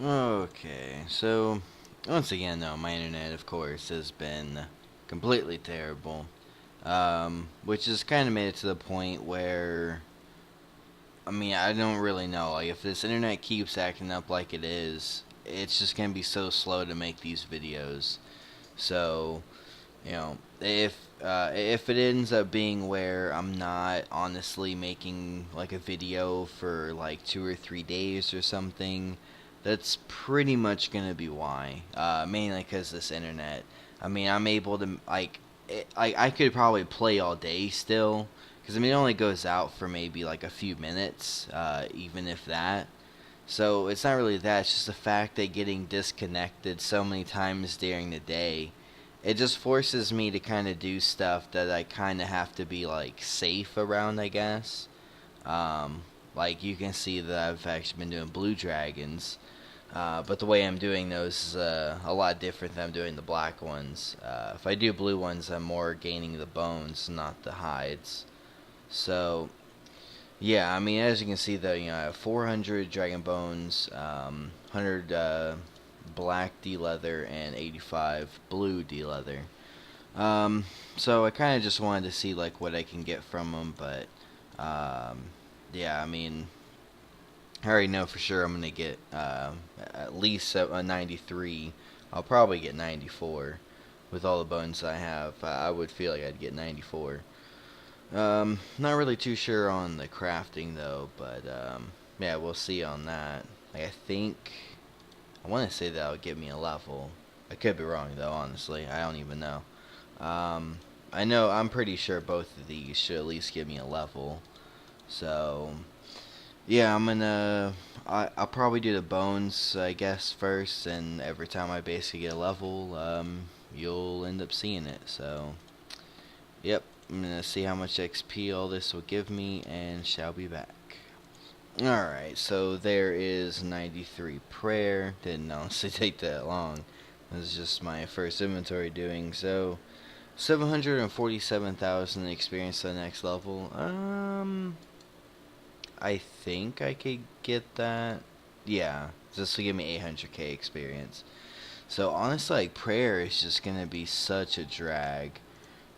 Okay, so once again, though, my internet, of course, has been completely terrible. Which has kind of made it to the point where, I mean, I don't really know. Like, if this internet keeps acting up like it is, it's just gonna be so slow to make these videos. So, if it ends up being where I'm not honestly making like a video for like 2 or 3 days or something, that's pretty much gonna be why. Mainly because this internet. I mean, I'm able to I could probably play all day still, because I mean it only goes out for maybe like a few minutes, even if that. So it's not really that. It's just the fact that getting disconnected so many times during the day, it just forces me to kind of do stuff that I kind of have to be like safe around, I guess. Like you can see that I've actually been doing blue dragons, but the way I'm doing those is a lot different than I'm doing the black ones. If I do blue ones, I'm more gaining the bones, not the hides. So yeah, I mean, as you can see, though, I have 400 dragon bones, 100 black D leather, and 85 blue D leather. So I kind of just wanted to see like what I can get from them, but yeah, I mean, I already know for sure I'm gonna get at least a 93. I'll probably get 94 with all the bones I have. I would feel like I'd get 94. Not really too sure on the crafting though, but yeah, we'll see on that. Like, I want to say that'll give me a level. I could be wrong though, honestly. I don't even know. Um, I know I'm pretty sure both of these should at least give me a level. So yeah, I'll probably do the bones, I guess, first, and every time I basically get a level, you'll end up seeing it. So yep, I'm gonna see how much XP all this will give me, and shall be back. Alright, so there is 93 prayer. Didn't honestly take that long. This is just my first inventory doing. So 747,000 experience to the next level. I think I could get that. Yeah, this will give me 800k experience. So honestly, like, prayer is just gonna be such a drag.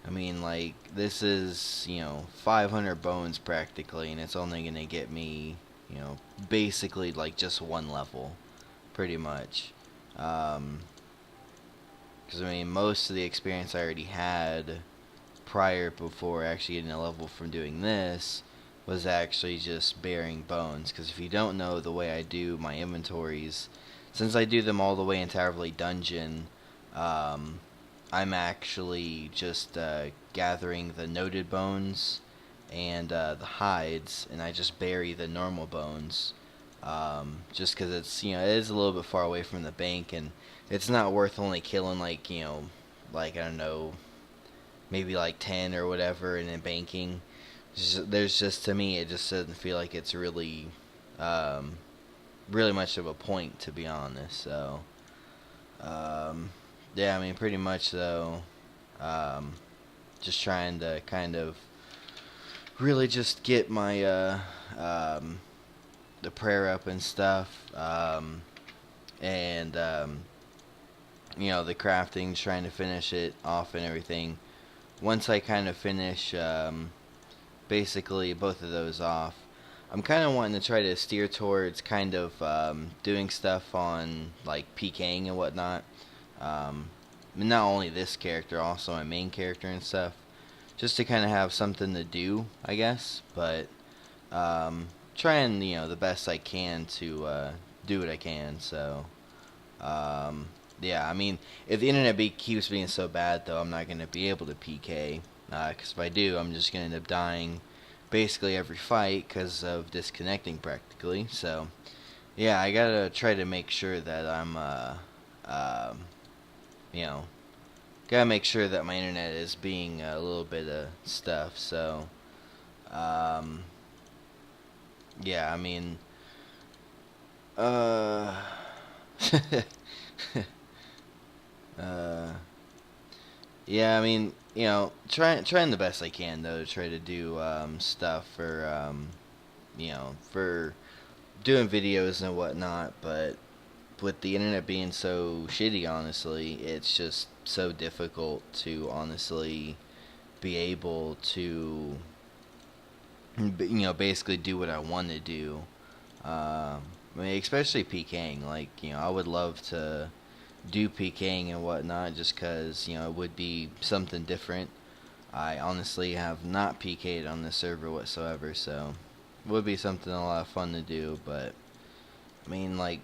I mean, like, this is, 500 bones practically, and it's only going to get me, basically, like, just one level, pretty much. Because, I mean, most of the experience I already had prior before actually getting a level from doing this was actually just bearing bones. Because if you don't know the way I do my inventories, since I do them all the way into Everly Dungeon, I'm actually just gathering the noted bones and the hides, and I just bury the normal bones. Just because it's, it is a little bit far away from the bank, and it's not worth only killing, like, like, I don't know, maybe like 10 or whatever, and then banking. There's just, to me, it just doesn't feel like it's really, really much of a point, to be honest. So, yeah, I mean, pretty much though, just trying to kind of really just get my the prayer up and stuff, and the crafting, trying to finish it off and everything. Once I kind of finish basically both of those off, I'm kind of wanting to try to steer towards kind of doing stuff on like PKing and whatnot. Not only this character, also my main character and stuff, just to kind of have something to do, I guess. But trying, the best I can to do what I can. So yeah, I mean, if the internet keeps being so bad, though, I'm not gonna be able to PK. Because if I do, I'm just gonna end up dying basically every fight because of disconnecting practically. So yeah, I gotta try to make sure that I'm you know, gotta make sure that my internet is being a little bit of stuff. So, um, yeah, I mean, uh, uh, yeah, I mean, trying the best I can though to try to do stuff for for doing videos and whatnot. But with the internet being so shitty, honestly, it's just so difficult to honestly be able to, basically do what I want to do. I mean, especially PKing. Like, I would love to do PKing and whatnot just because, it would be something different. I honestly have not PK'd on this server whatsoever, so it would be something a lot of fun to do. But I mean, like,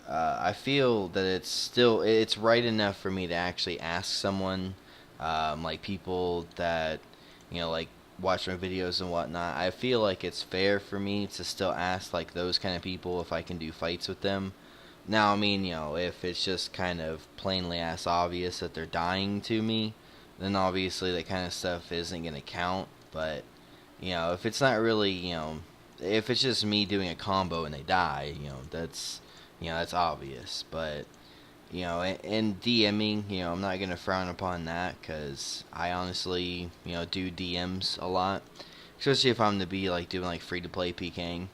I feel that it's right enough for me to actually ask someone, like people that like watch my videos and whatnot. I feel like it's fair for me to still ask like those kind of people if I can do fights with them. Now, I mean, if it's just kind of plainly ass obvious that they're dying to me, then obviously that kind of stuff isn't gonna count. But if it's not really, if it's just me doing a combo and they die, that's obvious. But in DMing, I'm not gonna frown upon that because I honestly, do DMs a lot, especially if I'm to be like doing like free to play PKing.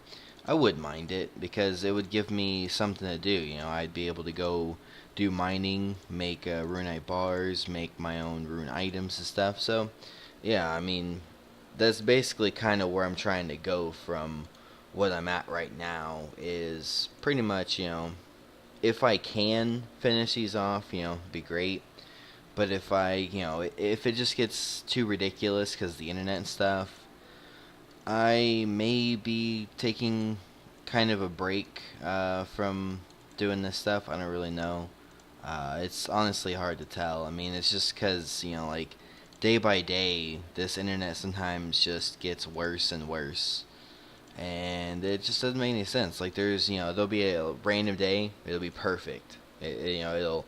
I would mind it because it would give me something to do. I'd be able to go do mining, make runite bars, make my own rune items and stuff. So, yeah, I mean, that's basically kind of where I'm trying to go from what I'm at right now. Is pretty much, if I can finish these off, be great. But if it just gets too ridiculous because the internet and stuff, I may be taking kind of a break from doing this stuff. I don't really know. It's honestly hard to tell. I mean, it's just because, like, day by day, this internet sometimes just gets worse and worse. And it just doesn't make any sense. Like, there'll be a random day, it'll be perfect. It'll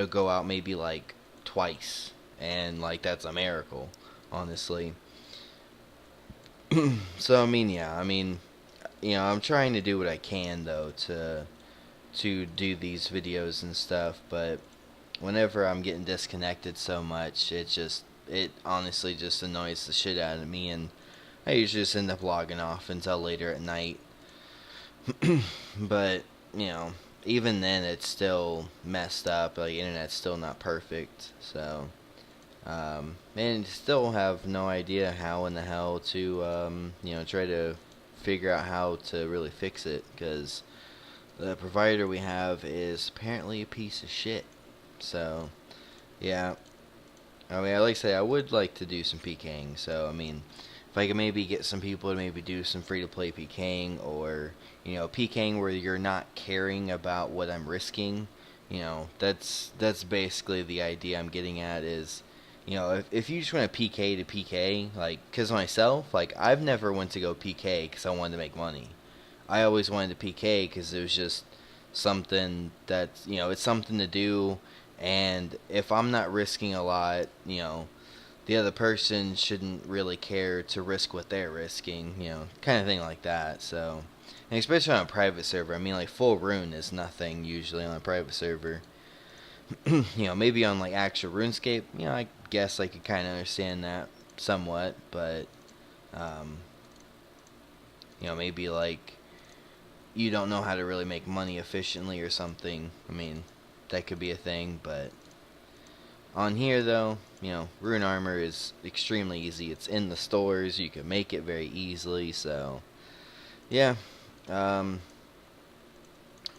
go out maybe, like, twice. And, like, that's a miracle, honestly. So, I mean, yeah, I'm trying to do what I can, though, to do these videos and stuff, but whenever I'm getting disconnected so much, it honestly just annoys the shit out of me, and I usually just end up logging off until later at night. But, even then it's still messed up, like, internet's still not perfect, so, and still have no idea how in the hell to, try to figure out how to really fix it, because the provider we have is apparently a piece of shit. So, yeah. I mean, like I say, I would like to do some PKing. So, I mean, if I could maybe get some people to maybe do some free-to-play PKing, or, PKing where you're not caring about what I'm risking, that's basically the idea I'm getting at is, if you just want to PK to PK, like, because myself, like, I've never went to go PK because I wanted to make money. I always wanted to PK because it was just something that, it's something to do, and if I'm not risking a lot, the other person shouldn't really care to risk what they're risking, kind of thing like that. So, and especially on a private server, I mean, like, full rune is nothing usually on a private server. Maybe on like actual RuneScape, I guess I could kind of understand that somewhat, but maybe like you don't know how to really make money efficiently or something. I mean, that could be a thing, but on here though, rune armor is extremely easy. It's in the stores. You can make it very easily. So, yeah. Um,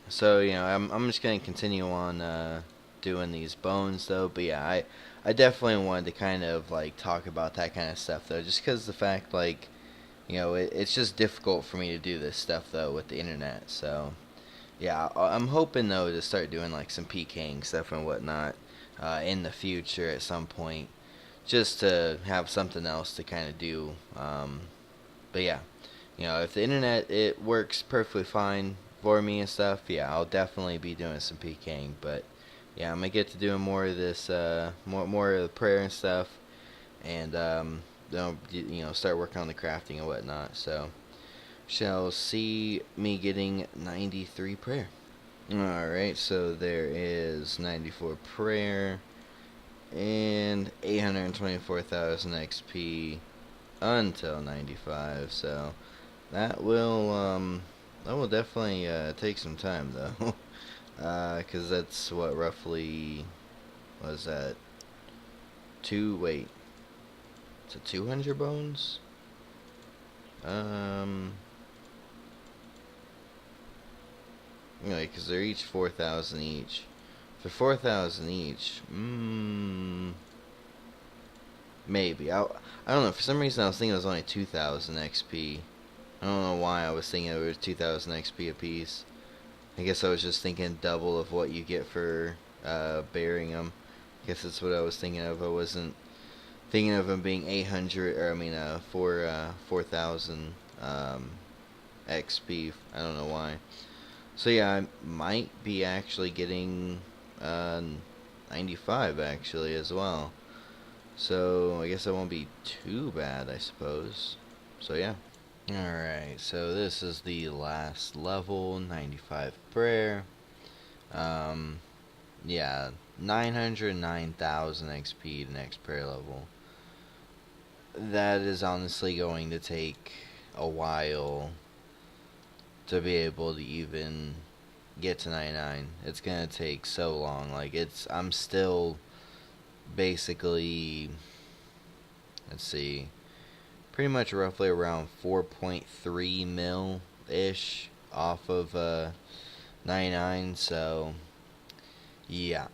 so I'm just gonna continue on doing these bones though. But yeah, I definitely wanted to kind of like talk about that kind of stuff though, just because the fact like it's just difficult for me to do this stuff though with the internet. So yeah, I'm hoping though to start doing like some PKing stuff and whatnot in the future at some point, just to have something else to kind of do. But yeah, if the internet it works perfectly fine for me and stuff, yeah, I'll definitely be doing some PKing. But yeah, I'm gonna get to doing more of this, more of the prayer and stuff, and start working on the crafting and whatnot. So shall see me getting 93 prayer. Alright, so there is 94 prayer and 824,000 XP until 95. So that will definitely take some time though. Because that's what roughly was that wait, is it 200 bones? Anyway, because they're each 4,000 each. For 4,000 each, maybe. I don't know. For some reason, I was thinking it was only 2,000 XP. I don't know why I was thinking it was 2,000 XP apiece. I guess I was just thinking double of what you get for burying them. I guess that's what I was thinking of. I wasn't thinking of them being 800, or I mean, 4,000 XP. I don't know why. So yeah, I might be actually getting 95 actually as well. So I guess that won't be too bad, I suppose. So yeah. Alright, so this is the last level, 95 prayer. Yeah, 909,000 XP to next prayer level. That is honestly going to take a while to be able to even get to 99. It's gonna take so long. Like, I'm still basically, let's see, pretty much roughly around 4.3 mil ish off of 99. So yeah,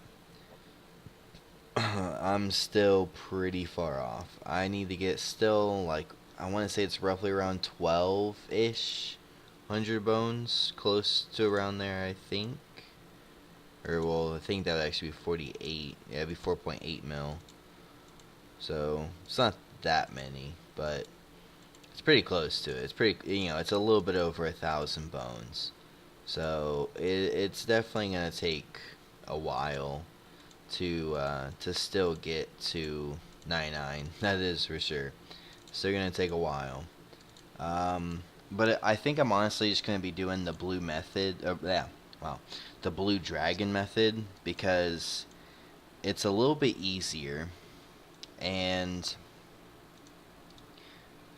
I'm still pretty far off. I need to get still, like, I want to say it's roughly around 12 ish 100 bones, close to around there, I think. Or, well, I think that would actually be 48. Yeah, it'd be 4.8 mil. So, it's not that many, but it's pretty close to it. It's pretty, it's a little bit over 1,000 bones. So, it's definitely going to take a while to still get to 99. That is for sure. Still going to take a while. But I think I'm honestly just going to be doing the blue method. The blue dragon method, because it's a little bit easier. And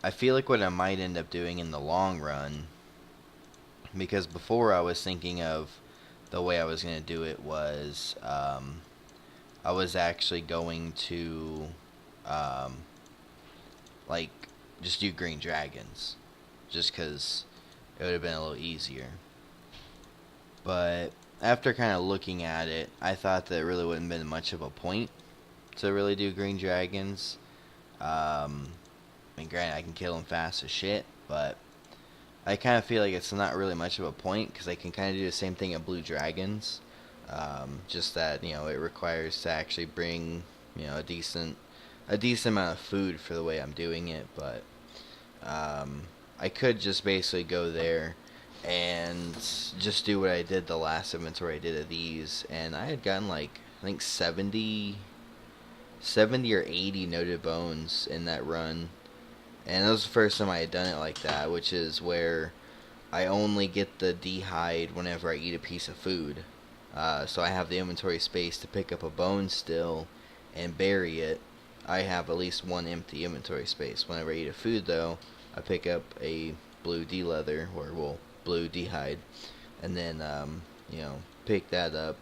I feel like what I might end up doing in the long run, because before I was thinking of the way I was going to do it was, I was actually going to, like, just do green dragons. Just because it would have been a little easier. But after kind of looking at it, I thought that it really wouldn't have been much of a point to really do green dragons. I mean, granted, I can kill them fast as shit, but I kind of feel like it's not really much of a point, because I can kind of do the same thing at blue dragons. Just that, it requires to actually bring, a decent amount of food for the way I'm doing it, but I could just basically go there and just do what I did the last inventory I did of these, and I had gotten like, I think 70 or 80 noted bones in that run, and that was the first time I had done it like that, which is where I only get the dehyde whenever I eat a piece of food. So I have the inventory space to pick up a bone still and bury it. I have at least one empty inventory space. Whenever I eat a food, though, I pick up a blue D-leather, or, well, blue dehyde, and then, pick that up,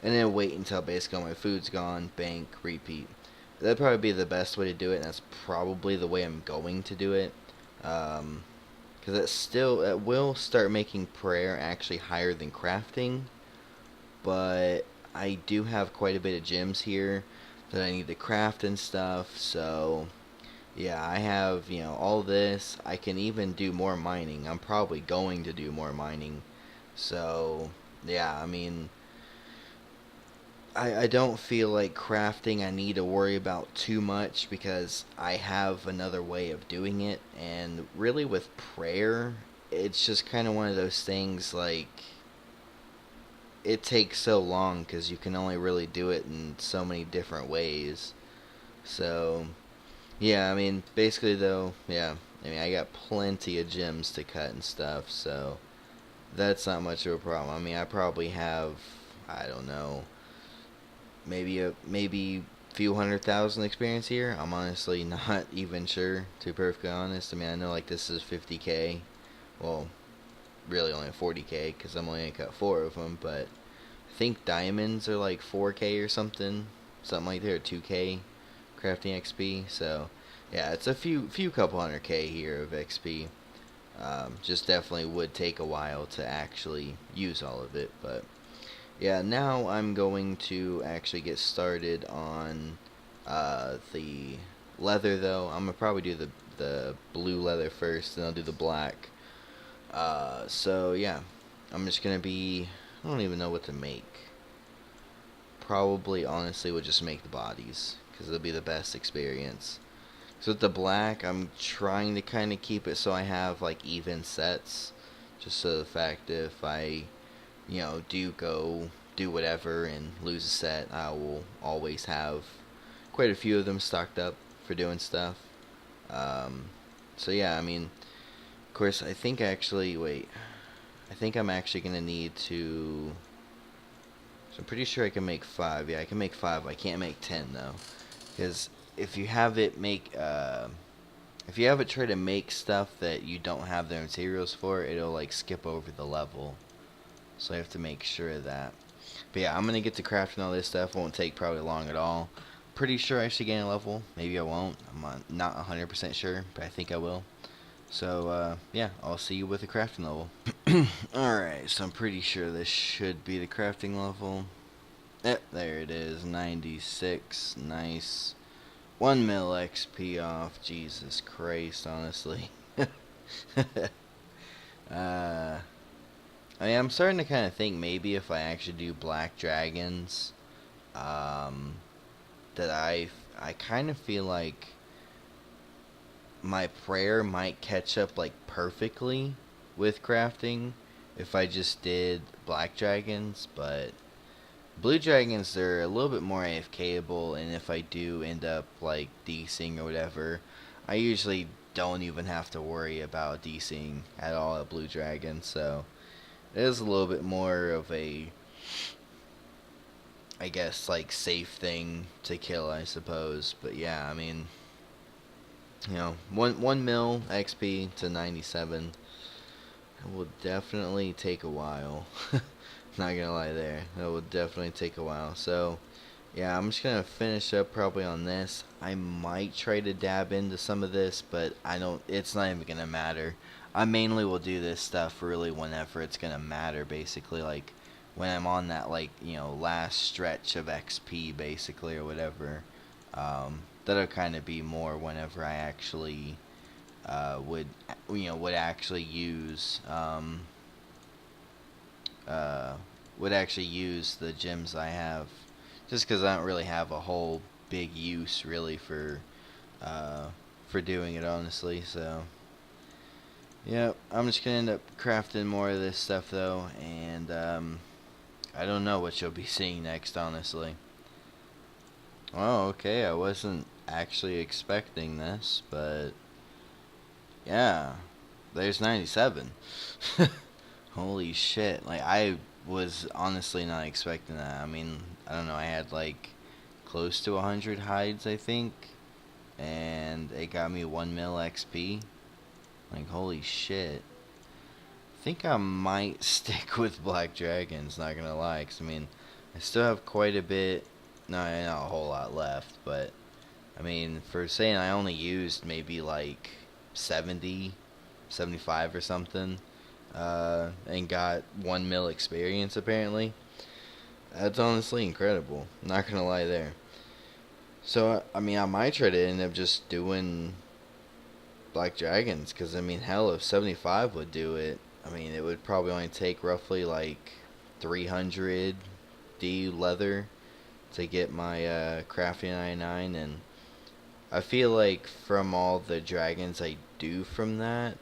and then wait until basically all my food's gone, bank, repeat. That'd probably be the best way to do it, and that's probably the way I'm going to do it, because it will start making prayer actually higher than crafting, but I do have quite a bit of gems here that I need to craft and stuff, so yeah, I have, all this. I can even do more mining. I'm probably going to do more mining. So, yeah, I mean, I don't feel like crafting I need to worry about too much, because I have another way of doing it. And really with prayer, it's just kind of one of those things, like, it takes so long because you can only really do it in so many different ways. So, yeah, I mean, basically, though, yeah, I mean, I got plenty of gems to cut and stuff, so that's not much of a problem. I mean, I probably have, I don't know, maybe a few 100,000 experience here. I'm honestly not even sure, to be perfectly honest. I mean, I know, like, this is 50k, well, really only 40k, because I'm only going to cut 4 of them, but I think diamonds are like 4K or something like that, or 2K crafting XP. So yeah, it's a few couple 100K here of XP. Just definitely would take a while to actually use all of it, but yeah, now I'm going to actually get started on the leather though. I'm gonna probably do the blue leather first, then I'll do the black. So yeah, I'm just gonna be. I don't even know what to make. Probably, honestly, would just make the bodies because it'll be the best experience. So with the black, I'm trying to kind of keep it so I have like even sets, just so the fact if I, do go do whatever and lose a set, I will always have quite a few of them stocked up for doing stuff. Um, so yeah, I mean, of course, I think actually, wait, I think I'm actually gonna need to. So I'm pretty sure I can make 5. Yeah, I can make 5. I can't make 10 though, because if you have it make, if you have it try to make stuff that you don't have the materials for, it'll like skip over the level. So I have to make sure of that. But yeah, I'm gonna get to crafting all this stuff. Won't take probably long at all. Pretty sure I should gain a level. Maybe I won't. I'm not 100% sure, but I think I will. So yeah, I'll see you with the crafting level. Alright, so I'm pretty sure this should be the crafting level. Yep, there it is. 96. Nice. 1 mil XP off. Jesus Christ, honestly. uh, I mean, I'm starting to kind of think maybe if I actually do black dragons, that I kind of feel like my prayer might catch up like perfectly with crafting if I just did black dragons, but blue dragons, they're a little bit more AFKable, and if I do end up like DCing or whatever, I usually don't even have to worry about DCing at all at blue dragon, so it is a little bit more of a, I guess, like safe thing to kill, I suppose. But yeah, I mean, one mil XP to 97. It will definitely take a while. Not gonna lie there. That will definitely take a while. So, yeah, I'm just gonna finish up probably on this. I might try to dab into some of this, but I don't. It's not even gonna matter. I mainly will do this stuff really whenever it's gonna matter. Basically, like when I'm on that last stretch of XP, basically, or whatever. That'll kind of be more whenever I actually would actually use would actually use the gems I have, just because I don't really have a whole big use really for doing it, honestly. So yep, I'm just gonna end up crafting more of this stuff though, and I don't know what you'll be seeing next, honestly. Oh, okay, I wasn't actually expecting this, but yeah, there's 97. Holy shit. Like, I was honestly not expecting that. I mean, I don't know, I had like close to 100 hides, I think, and it got me 1 mil XP. Like, holy shit. I think I might stick with Black Dragons, not gonna lie, 'cause I mean, I still have quite a bit, no, not a whole lot left, but I mean, for saying I only used maybe like 70, 75 or something, and got 1 mil experience apparently. That's honestly incredible. Not gonna lie there. So, I mean, I might try to end up just doing Black Dragons, because, I mean, hell, if 75 would do it, I mean, it would probably only take roughly like 300 D leather to get my crafting 99, and I feel like from all the dragons I do from that,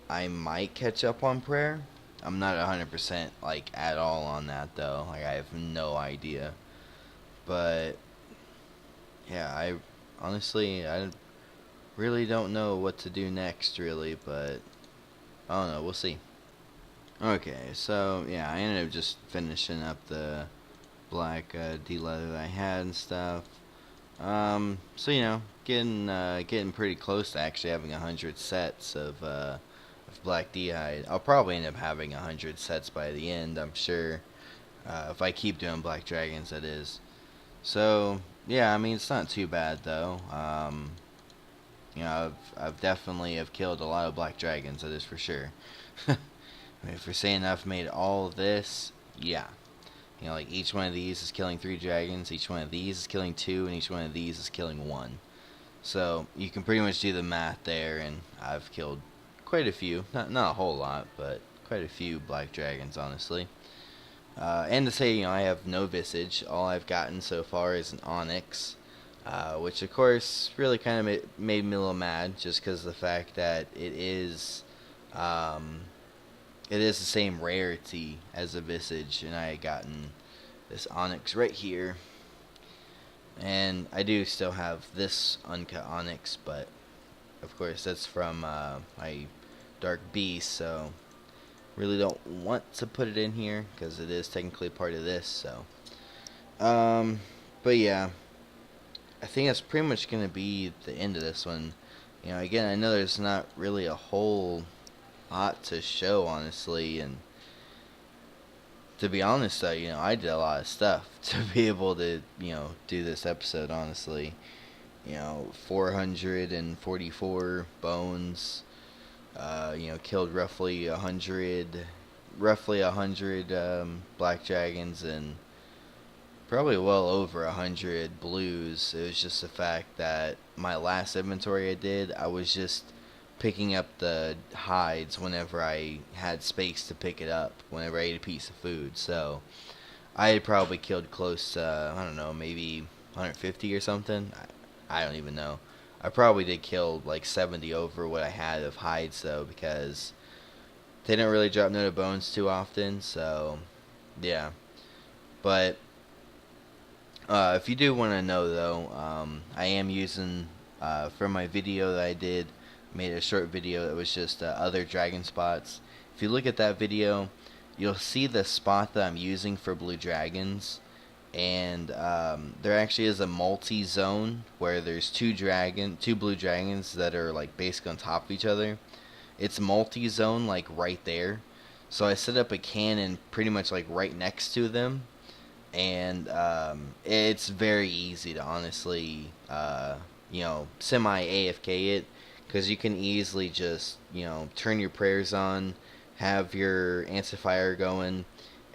I might catch up on prayer. I'm not 100% like at all on that though. Like, I have no idea. But yeah, I honestly I really don't know what to do next really, but I don't know, we'll see. Okay, so yeah, I ended up just finishing up the black D leather that I had and stuff. So getting pretty close to actually having 100 sets of black d'hide. I'll probably end up having 100 sets by the end, I'm sure. If I keep doing black dragons, that is. So yeah, I mean it's not too bad though. I've definitely have killed a lot of black dragons, that is for sure. I mean, if we're saying I've made all of this, yeah. Like each one of these is killing 3 dragons, each one of these is killing 2, and each one of these is killing 1. So you can pretty much do the math there, and I've killed quite a few. Not a whole lot, but quite a few black dragons, honestly. And to say, I have no visage. All I've gotten so far is an onyx, which of course really kind of made me a little mad, just because of the fact that it is the same rarity as a visage, and I had gotten this onyx right here. And I do still have this uncut onyx, but of course that's from my dark beast, so really don't want to put it in here because it is technically part of this. So but yeah, I think that's pretty much gonna be the end of this one. Again, I know there's not really a whole lot to show, honestly, and to be honest though, I did a lot of stuff to be able to, do this episode, honestly. 444 bones, killed roughly a hundred black dragons, and probably well over 100 blues. It was just the fact that my last inventory I was just picking up the hides whenever I had space to pick it up, whenever I ate a piece of food. So I had probably killed close to, I don't know, maybe 150 or something. I don't even know. I probably did kill like 70 over what I had of hides, though, because they don't really drop no bones too often. So yeah. But if you do want to know, though, I am using, for my video that I did, made a short video that was just other dragon spots. If you look at that video, you'll see the spot that I'm using for blue dragons, and there actually is a multi-zone where there's two blue dragons that are like basically on top of each other. It's multi-zone like right there, so I set up a cannon pretty much like right next to them, and it's very easy to honestly semi AFK it, because you can easily just, turn your prayers on, have your answer fire going,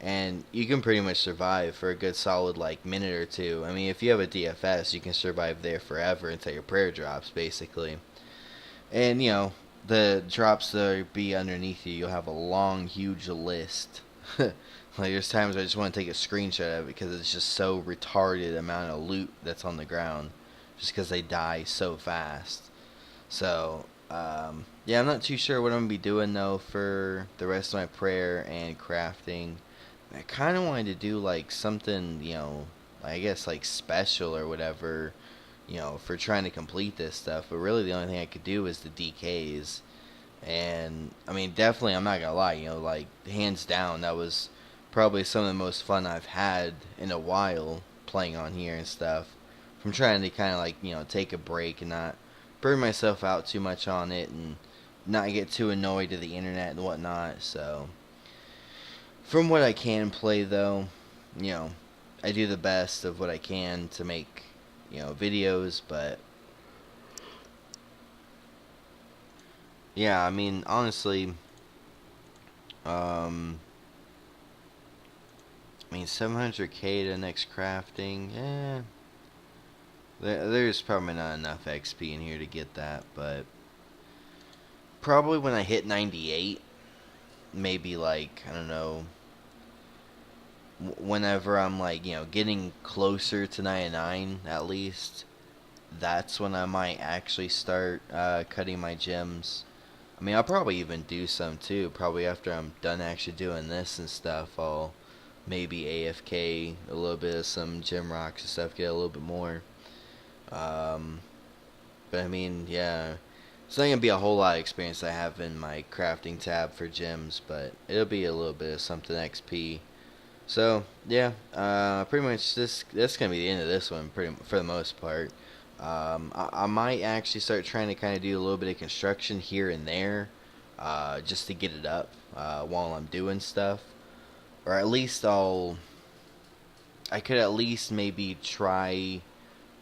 and you can pretty much survive for a good solid, like, minute or two. I mean, if you have a DFS, you can survive there forever until your prayer drops, basically. And, the drops that be underneath you, you'll have a long, huge list. Like, there's times I just want to take a screenshot of it because it's just so retarded amount of loot that's on the ground, just because they die so fast. So, yeah, I'm not too sure what I'm going to be doing, though, for the rest of my prayer and crafting. I kind of wanted to do, like, something, I guess, like, special or whatever, for trying to complete this stuff. But really the only thing I could do is the DKs. And, I mean, definitely, I'm not going to lie, like, hands down, that was probably some of the most fun I've had in a while playing on here and stuff. From trying to kind of, like, take a break and not burn myself out too much on it and not get too annoyed to the internet and whatnot. So from what I can play, though, I do the best of what I can to make videos. But yeah, I mean, honestly, I mean, 700k to next crafting, yeah, there's probably not enough XP in here to get that, but probably when I hit 98, maybe, like, I don't know, whenever I'm, like, getting closer to 99 at least, that's when I might actually start cutting my gems. I mean, I'll probably even do some too, probably after I'm done actually doing this and stuff. I'll maybe AFK a little bit of some gem rocks and stuff, get a little bit more. But I mean, yeah, it's not gonna be a whole lot of experience I have in my crafting tab for gems, but it'll be a little bit of something XP. So yeah, pretty much that's gonna be the end of this one, for the most part. I might actually start trying to kind of do a little bit of construction here and there, just to get it up while I'm doing stuff, or at least I could at least maybe try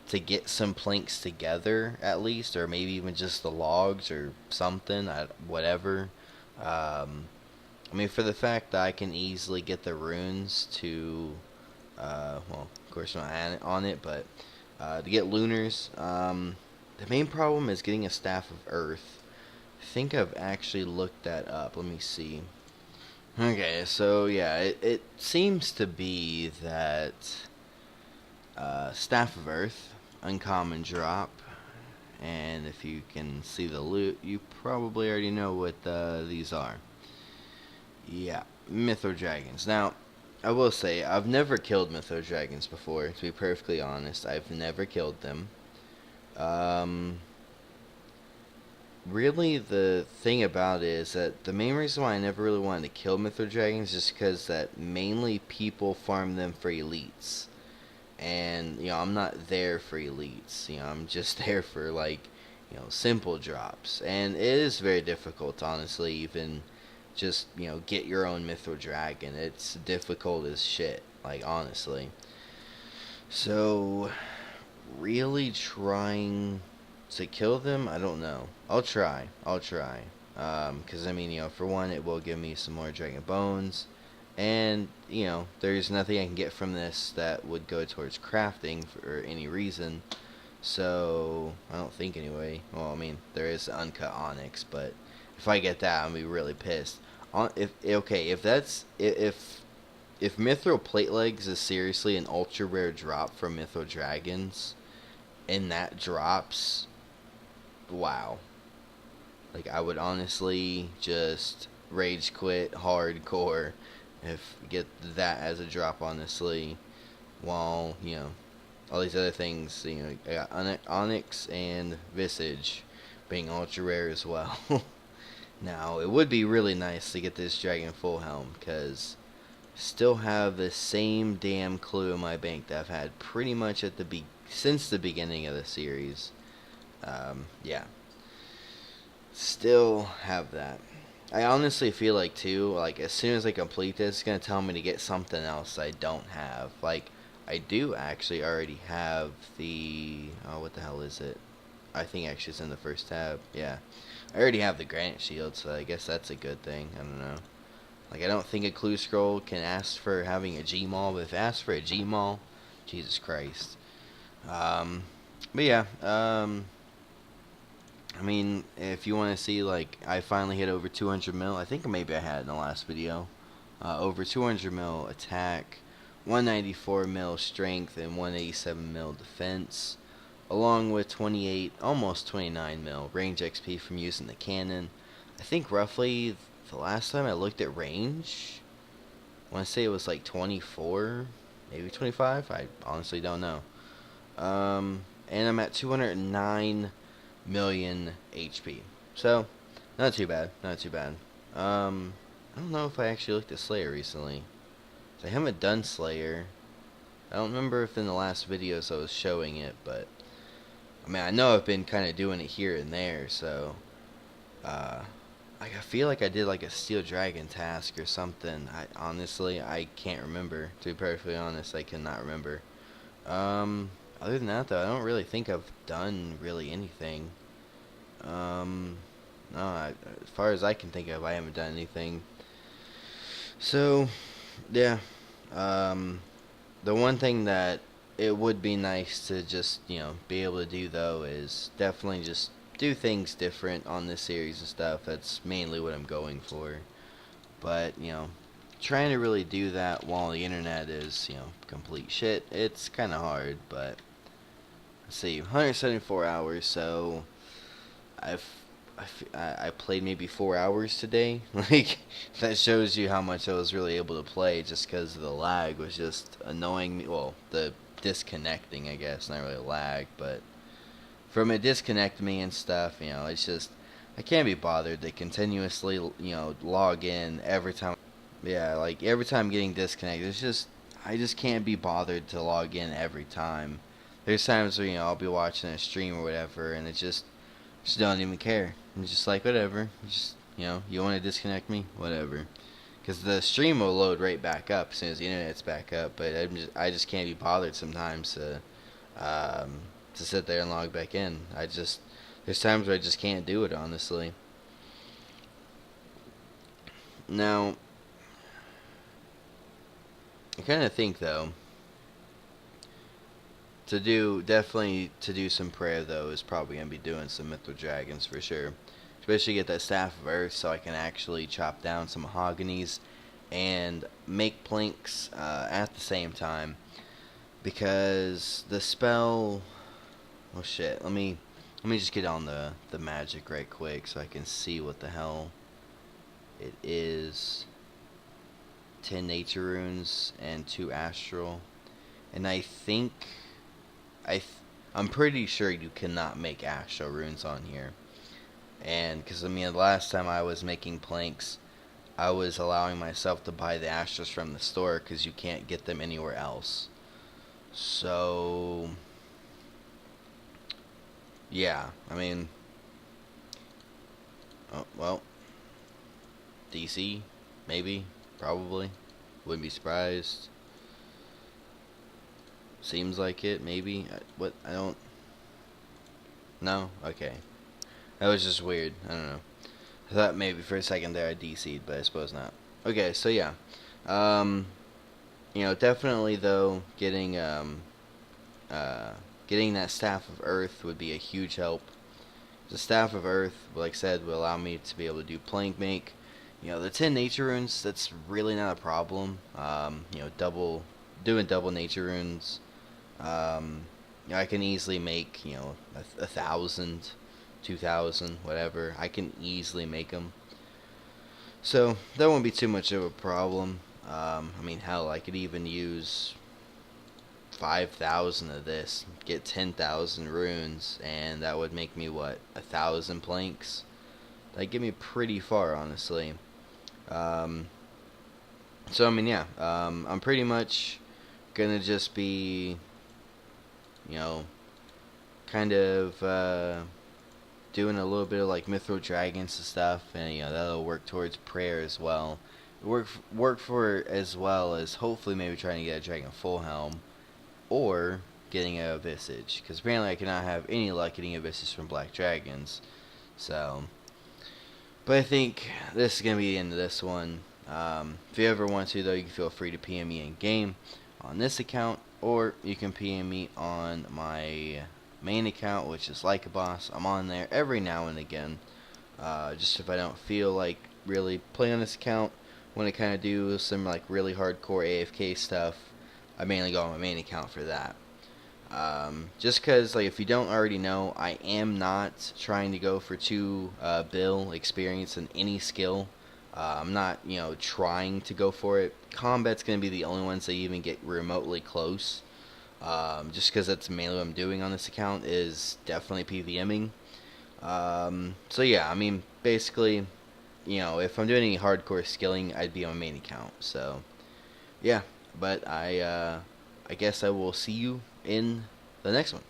to get some planks together at least, or maybe even just the logs or something, whatever. I mean, for the fact that I can easily get the runes to, well, of course I'm not on it, but to get lunars, the main problem is getting a staff of earth. I think I've actually looked that up. Let me see. Okay, so yeah, it seems to be that staff of earth, uncommon drop, and if you can see the loot, you probably already know what these are. Yeah, Mithril dragons. Now, I will say, I've never killed Mithril dragons before, to be perfectly honest. I've never killed them. Um, really, the thing about it is that the main reason why I never really wanted to kill Mithril dragons is just because that mainly people farm them for elites. And, I'm not there for elites. I'm just there for, like, simple drops. And it is very difficult, honestly, even just, get your own Mithril dragon. It's difficult as shit, like, honestly. So, really trying to kill them, I don't know. I'll try. Because, I mean, for one, it will give me some more dragon bones. And, there's nothing I can get from this that would go towards crafting for any reason. So, I don't think anyway. Well, I mean, there is uncut onyx, but if I get that, I'm gonna be really pissed. If Mithril plate legs is seriously an ultra rare drop from Mithril dragons, and that drops, wow. Like, I would honestly just rage quit hardcore if get that as a drop, honestly. While, all these other things, I got onyx and visage being ultra rare as well. Now, it would be really nice to get this dragon full helm, because still have the same damn clue in my bank that I've had pretty much since the beginning of the series. Yeah. Still have that. I honestly feel like, too, like, as soon as I complete this, it's going to tell me to get something else I don't have. Like, I do actually already have the... Oh, what the hell is it? I think actually it's in the first tab. Yeah. I already have the granite shield, so I guess that's a good thing. I don't know. Like, I don't think a clue scroll can ask for having a G-Maul, but if it asks for a G-Maul, Jesus Christ. But yeah, I mean, if you want to see, like, I finally hit over 200 mil. I think maybe I had it in the last video. Over 200 mil attack, 194 mil strength, and 187 mil defense, along with 28, almost 29 mil range XP from using the cannon. I think roughly the last time I looked at range, I want to say it was like 24, maybe 25. I honestly don't know. And I'm at 209 million HP. So, not too bad. I don't know if I actually looked at Slayer recently. I haven't done Slayer. I don't remember if in the last videos I was showing it, but I mean, I know I've been kind of doing it here and there, so I feel like I did like a Steel Dragon task or something. I can't remember. To be perfectly honest, I cannot remember. Other than that, though, I don't really think I've done really anything. No, as far as I can think of, I haven't done anything. So, yeah. The one thing that it would be nice to just, be able to do, though, is definitely just do things different on this series and stuff. That's mainly what I'm going for. But, trying to really do that while the internet is, complete shit, it's kind of hard, but let's see, 174 hours, so I played maybe 4 hours today. Like, that shows you how much I was really able to play, just because the lag was just annoying me. Well, the disconnecting, I guess, not really lag, but from it disconnecting me and stuff, it's just, I can't be bothered to continuously, log in every time. Yeah, like, every time getting disconnected, I just can't be bothered to log in every time. There's times where, I'll be watching a stream or whatever, and just don't even care. I'm just like, whatever. Just You want to disconnect me? Whatever. Because the stream will load right back up as soon as the internet's back up. But I just can't be bothered sometimes to sit there and log back in. There's times where I just can't do it, honestly. Now, I kind of think, though, definitely to do some prayer, though, is probably going to be doing some Mithril Dragons for sure. Especially get that Staff of Earth so I can actually chop down some mahoganies and make planks at the same time. Because the spell... Oh shit, let me just get on the magic right quick so I can see what the hell it is. 10 nature runes and 2 astral. And I think... I'm pretty sure you cannot make astral runes on here. And because the last time I was making planks, I was allowing myself to buy the astrals from the store because you can't get them anywhere else. So yeah, well, DC, maybe, probably, wouldn't be surprised. Seems like it, maybe. I don't. No, okay. That was just weird. I don't know. I thought maybe for a second there I DC'd, but I suppose not. Okay, so yeah. Definitely though, getting that Staff of Earth would be a huge help. The Staff of Earth, like I said, will allow me to be able to do plank make. The 10 nature runes, that's really not a problem. Doing double nature runes. I can easily make, 1,000. 2,000, whatever. I can easily make them. So that won't be too much of a problem. Hell, I could even use 5,000 of this, get 10,000 runes, and that would make me, 1,000 planks? That'd get me pretty far, honestly. I'm pretty much gonna just be, kind of, doing a little bit of Mithril Dragons and stuff, and that'll work towards prayer as well. Work for as well as hopefully maybe trying to get a Dragon Full Helm or getting a Visage, because apparently I cannot have any luck getting a Visage from Black Dragons. So, but I think this is gonna be the end of this one. If you ever want to, though, you can feel free to PM me in game on this account, or you can PM me on my main account, which is Like a Boss. I'm on there every now and again. Just if I don't feel like really playing on this account, when I kind of do some really hardcore AFK stuff, I mainly go on my main account for that. Just because, if you don't already know, I am not trying to go for 2 bill experience in any skill. I'm not, trying to go for it. Combat's going to be the only ones that even get remotely close. Just because that's mainly what I'm doing on this account, is definitely PVMing. So yeah, basically, if I'm doing any hardcore skilling, I'd be on my main account. So yeah, but I guess I will see you in the next one.